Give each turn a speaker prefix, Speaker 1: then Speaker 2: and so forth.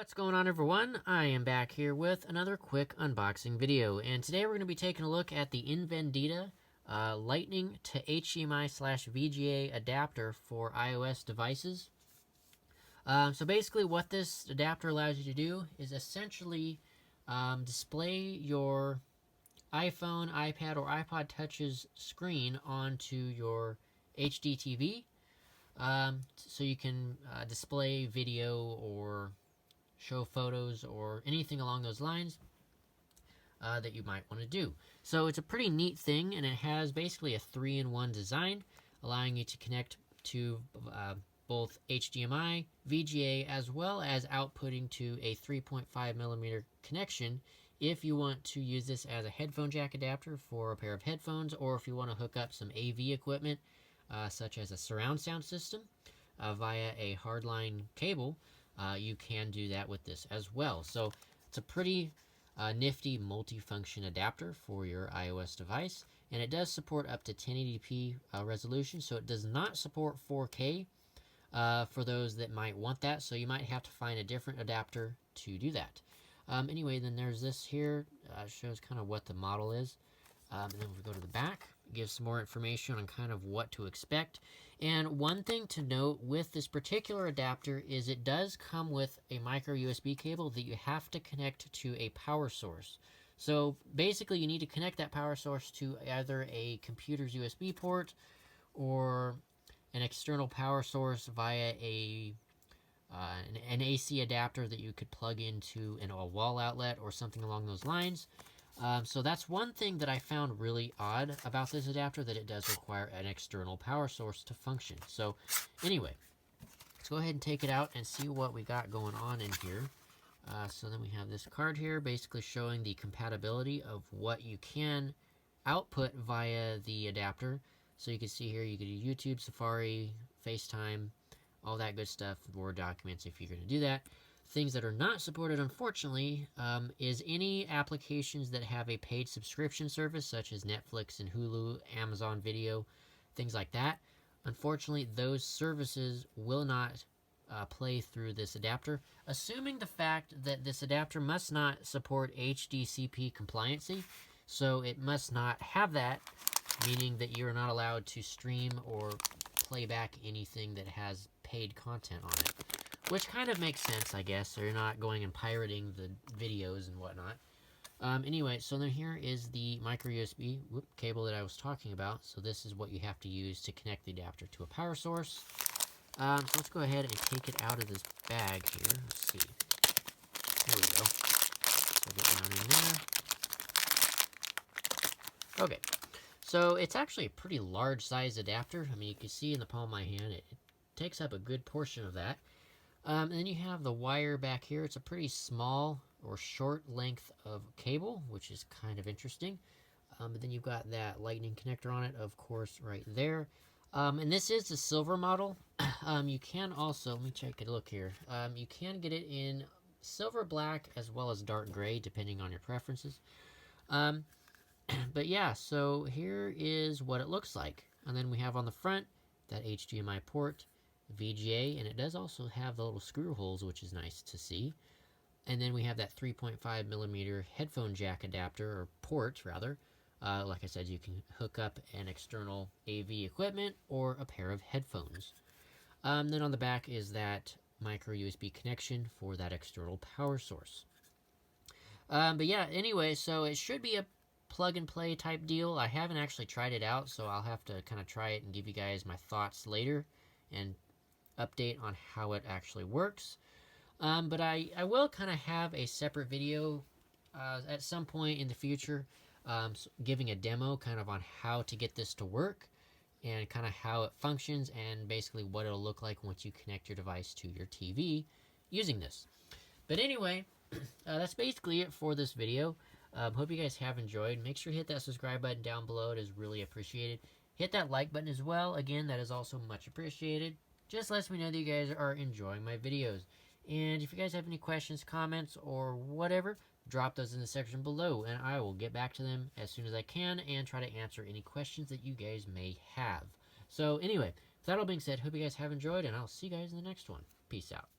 Speaker 1: What's going on, everyone? I am back here with another quick unboxing video, and today we're going to be taking a look at the Invendita Lightning to HDMI/VGA adapter for iOS devices. So basically what this adapter allows you to do is essentially display your iPhone, iPad, or iPod Touch's screen onto your HD TV, so you can display video or show photos or anything along those lines that you might want to do. So it's a pretty neat thing, and it has basically a 3-in-1 design, allowing you to connect to both HDMI, VGA, as well as outputting to a 3.5mm connection if you want to use this as a headphone jack adapter for a pair of headphones, or if you want to hook up some AV equipment such as a surround sound system via a hardline cable. You can do that with this as well. So it's a pretty nifty multi-function adapter for your iOS device, and it does support up to 1080p resolution, so it does not support 4K for those that might want that, so you might have to find a different adapter to do that. Anyway, then there's this here, shows kind of what the model is, and then we go to the back, it gives some more information on kind of what to expect. And one thing to note with this particular adapter is it does come with a micro USB cable that you have to connect to a power source. So basically you need to connect that power source to either a computer's USB port or an external power source via an AC adapter that you could plug into a wall outlet or something along those lines. So that's one thing that I found really odd about this adapter, that it does require an external power source to function. So anyway, let's go ahead and take it out and see what we got going on in here. So then we have this card here basically showing the compatibility of what you can output via the adapter. So you can see here you can do YouTube, Safari, FaceTime, all that good stuff, Word documents if you're going to do that. Things that are not supported, unfortunately, is any applications that have a paid subscription service, such as Netflix and Hulu, Amazon Video, things like that. Unfortunately, those services will not play through this adapter, assuming the fact that this adapter must not support HDCP compliancy, so it must not have that, meaning that you're not allowed to stream or play back anything that has paid content on it. Which kind of makes sense, I guess, so you're not going and pirating the videos and whatnot. Anyway, so then here is the micro USB cable that I was talking about. So this is what you have to use to connect the adapter to a power source. So let's go ahead and take it out of this bag here. Let's see. There we go. So get down in there. Okay. So it's actually a pretty large size adapter. I mean, you can see in the palm of my hand, it takes up a good portion of that. And then you have the wire back here. It's a pretty small or short length of cable, which is kind of interesting. But then you've got that lightning connector on it, of course, right there. And this is the silver model. You can also, let me take a look here. You can get it in silver, black, as well as dark gray, depending on your preferences. But yeah, so here is what it looks like. And then we have on the front that HDMI port, VGA, and it does also have the little screw holes, which is nice to see. And then we have that 3.5mm headphone jack adapter, or port rather. Like I said, you can hook up an external AV equipment or a pair of headphones. Then on the back is that micro USB connection for that external power source. But yeah, anyway, so it should be a plug and play type deal. I haven't actually tried it out, so I'll have to kind of try it and give you guys my thoughts later and update on how it actually works. But I will kind of have a separate video at some point in the future giving a demo kind of on how to get this to work and kind of how it functions and basically what it'll look like once you connect your device to your TV using this. But anyway, that's basically it for this video. Hope you guys have enjoyed. Make sure to hit that subscribe button down below. It is really appreciated. Hit that like button as well. Again, that is also much appreciated. Just lets me know that you guys are enjoying my videos. And if you guys have any questions, comments, or whatever, drop those in the section below, and I will get back to them as soon as I can and try to answer any questions that you guys may have. So anyway, with that all being said, hope you guys have enjoyed, and I'll see you guys in the next one. Peace out.